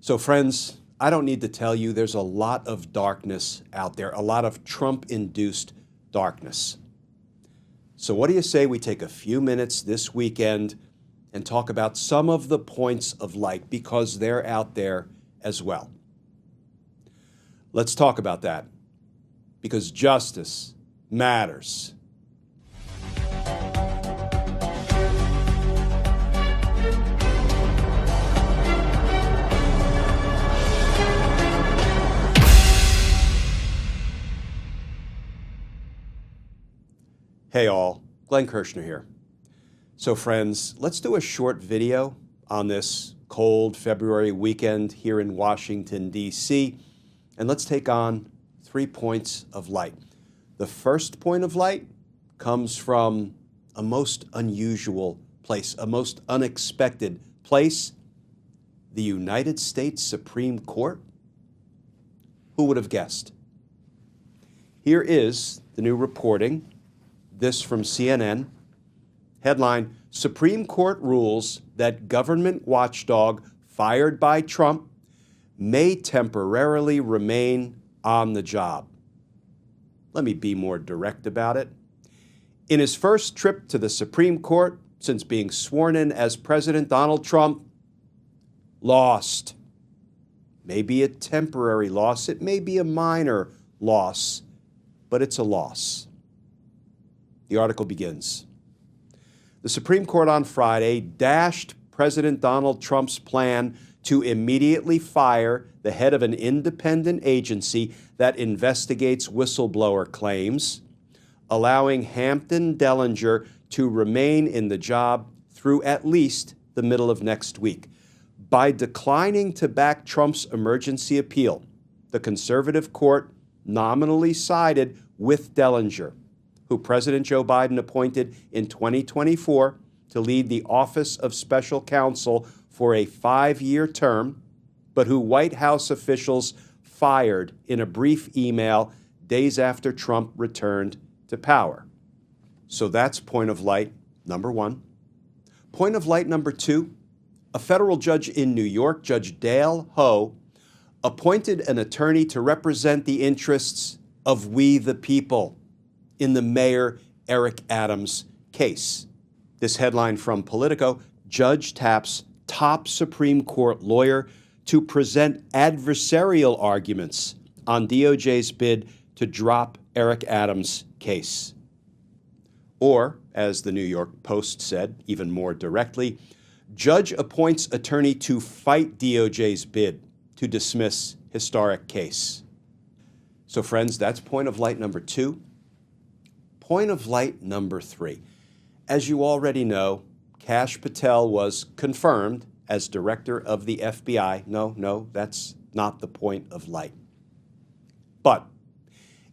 So friends, I don't need to tell you there's a lot of darkness out there, a lot of Trump-induced darkness. So what do you say we take a few minutes this weekend and talk about some of the points of light, because they're out there as well. Let's talk about that, because justice matters. Hey all, Glenn Kirshner here. So friends, let's do a short video on this cold February weekend here in Washington, D.C., and let's take on 3 points of light. The first point of light comes from a most unusual place, a most unexpected place, the United States Supreme Court. Who would have guessed? Here is the new reporting. This from CNN. Headline, Supreme Court rules that government watchdog fired by Trump may temporarily remain on the job. Let me be more direct about it. In his first trip to the Supreme Court since being sworn in as President, Donald Trump lost. Maybe a temporary loss, it may be a minor loss, but it's a loss. The article begins. The Supreme Court on Friday dashed President Donald Trump's plan to immediately fire the head of an independent agency that investigates whistleblower claims, allowing Hampton Dellinger to remain in the job through at least the middle of next week. By declining to back Trump's emergency appeal, the conservative court nominally sided with Dellinger, who President Joe Biden appointed in 2024 to lead the Office of Special Counsel for a 5-year term, but who White House officials fired in a brief email days after Trump returned to power. So that's point of light number one. Point of light number two, a federal judge in New York, Judge Dale Ho, appointed an attorney to represent the interests of we the people in the Mayor Eric Adams case. This headline from Politico, judge taps top Supreme Court lawyer to present adversarial arguments on DOJ's bid to drop Eric Adams' case. Or, as the New York Post said, even more directly, judge appoints attorney to fight DOJ's bid to dismiss historic case. So friends, that's point of light number two. Point of light number three. As you already know, Kash Patel was confirmed as director of the FBI. No, that's not the point of light. But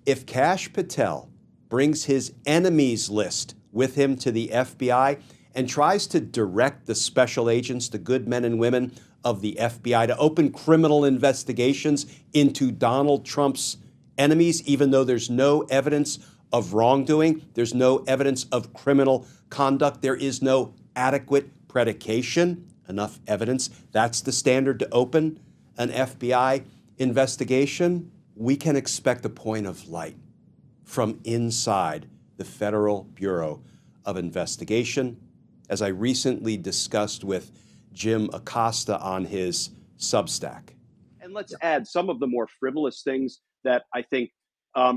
if Kash Patel brings his enemies list with him to the FBI and tries to direct the special agents, the good men and women of the FBI, to open criminal investigations into Donald Trump's enemies, even though there's no evidence of wrongdoing, there's no evidence of criminal conduct, there is no adequate predication, enough evidence, that's the standard to open an FBI investigation, we can expect a point of light from inside the Federal Bureau of Investigation, as I recently discussed with Jim Acosta on his Substack. And let's add some of the more frivolous things that I think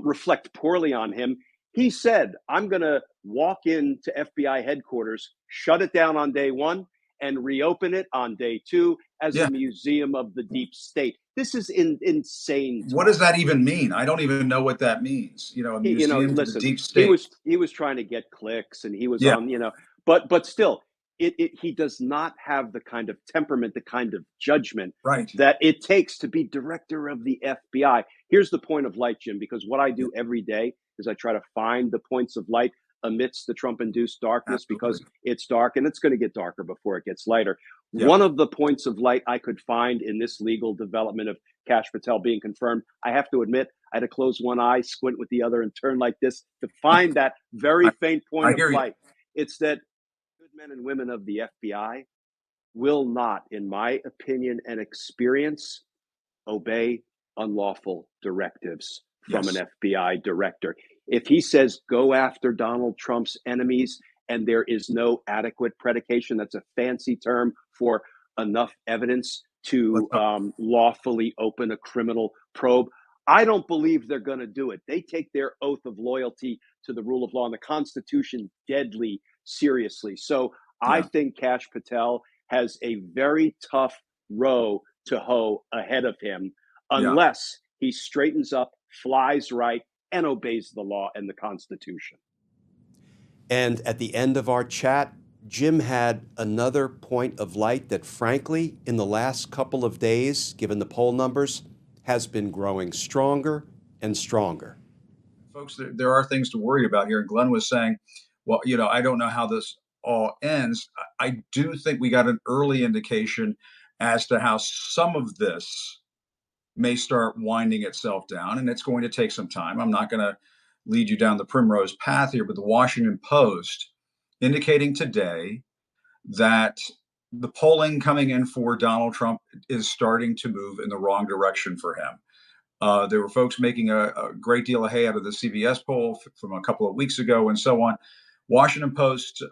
reflect poorly on him. He said, I'm going to walk into FBI headquarters, shut it down on day one, and reopen it on day two as a museum of the deep state. This is insane. What does that even mean? I don't even know what that means. A museum to the deep state. He was trying to get clicks, and he was on, but still, he does not have the kind of temperament, the kind of judgment that it takes to be director of the FBI. Here's the point of light, Jim, because what I do every day is I try to find the points of light amidst the Trump-induced darkness, because it's dark and it's going to get darker before it gets lighter. One of the points of light I could find in this legal development of Kash Patel being confirmed, I have to admit, I had to close one eye, squint with the other, and turn like this to find that very faint point of light. It's that good men and women of the FBI will not, in my opinion and experience, obey unlawful directives from Yes. an FBI director. If he says go after Donald Trump's enemies and there is no adequate predication, that's a fancy term for enough evidence to lawfully open a criminal probe. I don't believe they're going to do it. They take their oath of loyalty to the rule of law and the Constitution deadly seriously. So I think Kash Patel has a very tough row to hoe ahead of him unless he straightens up, flies right, and obeys the law and the Constitution. And at the end of our chat, Jim had another point of light that, frankly, in the last couple of days, given the poll numbers, has been growing stronger and stronger. Folks, there are things to worry about here. And Glenn was saying, well, I don't know how this all ends. I do think we got an early indication as to how some of this may start winding itself down, and it's going to take some time. I'm not going to lead you down the primrose path here, but the Washington Post indicating today that the polling coming in for Donald Trump is starting to move in the wrong direction for him. There were folks making a great deal of hay out of the CBS poll from a couple of weeks ago and so on. Washington Post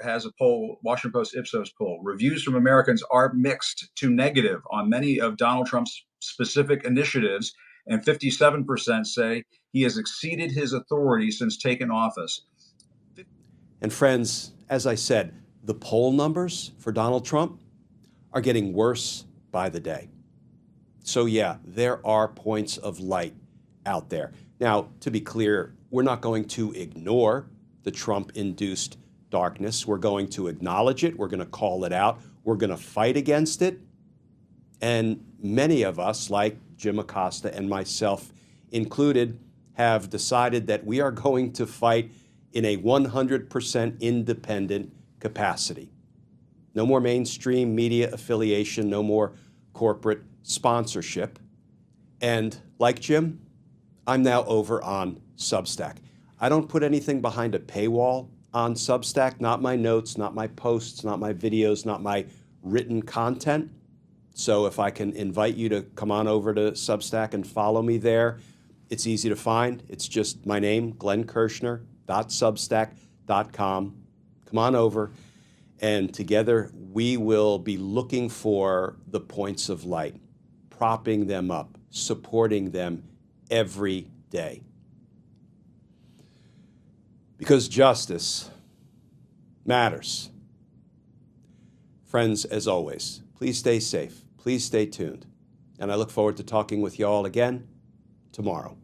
has a poll, Washington Post Ipsos poll. Reviews from Americans are mixed to negative on many of Donald Trump's specific initiatives, and 57% say he has exceeded his authority since taking office. And friends, as I said, the poll numbers for Donald Trump are getting worse by the day. So yeah, there are points of light out there. Now, to be clear, we're not going to ignore the Trump-induced darkness. We're going to acknowledge it. We're going to call it out. We're going to fight against it. And many of us, like Jim Acosta and myself included, have decided that we are going to fight in a 100% independent capacity. No more mainstream media affiliation, no more corporate sponsorship. And like Jim, I'm now over on Substack. I don't put anything behind a paywall on Substack, not my notes, not my posts, not my videos, not my written content. So if I can invite you to come on over to Substack and follow me there, it's easy to find. It's just my name, glennkirshner.substack.com. Come on over, and together we will be looking for the points of light, propping them up, supporting them every day. Because justice matters. Friends, as always, please stay safe. Please stay tuned. And I look forward to talking with you all again tomorrow.